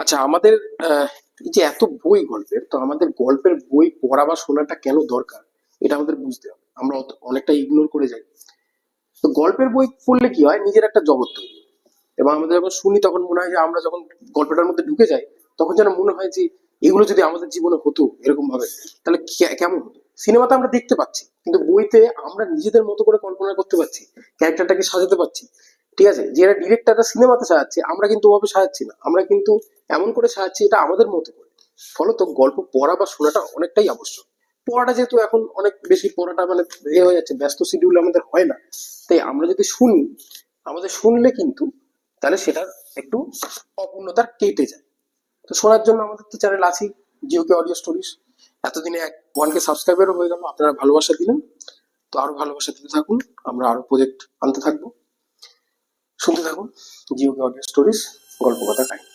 আচ্ছা, আমাদের এই যে এত বই গল্পের, তো আমাদের গল্পের বই পড়া বা শোনাটা কেন দরকার, এটা আমাদের বুঝতে হবে। আমরা অনেকটা ইগনোর করে যাই। তো গল্পের বই পড়লে কি হয়, নিজের একটা জগৎ তৈরি হয়। এবং আমাদের যখন শুনি তখন মনে হয় যে আমরা যখন গল্পটার মধ্যে ঢুকে যাই, তখন যেন মনে হয় যে এগুলো যদি আমাদের জীবনে হতো এরকম ভাবে, তাহলে কেমন হতো। সিনেমাতে আমরা দেখতে পাচ্ছি, কিন্তু বইতে আমরা নিজেদের মতো করে কল্পনা করতে পারছি, ক্যারেক্টারটাকে সাজাতে পারছি। ঠিক আছে, যারা ডিরেক্টররা সিনেমাতে সাজাচ্ছে, আমরা কিন্তু ওভাবে সাজাচ্ছি না, আমরা কিন্তু এমন করে সাজাচ্ছি এটা আমাদের মতো করে। ফলত গল্প পড়া বা শোনাটা অনেকটাই আবশ্যক। পড়াটা যেহেতু এখন অনেক বেশি পড়াটা মানে হয়ে যাচ্ছে, ব্যস্ত শিডিউল আমাদের হয় না, তাই আমরা যদি শুনি, আমাদের শুনলে কিন্তু তাহলে সেটার একটু অপূর্ণতা কেটে যায়। তো শোনার জন্য আমাদের তো চ্যানেল আছেই, জিওকে অডিও স্টোরিজ। এতদিনে 1K সাবস্ক্রাইবারও হয়ে গেল, আপনারা ভালোবাসা দিলেন। তো আরো ভালোবাসা দিতে থাকুন, আমরা আরো প্রজেক্ট আনতে থাকবো। শুনতে থাকুন জিওকে অডিও স্টোরিজ, গল্প কথা কাহিনী।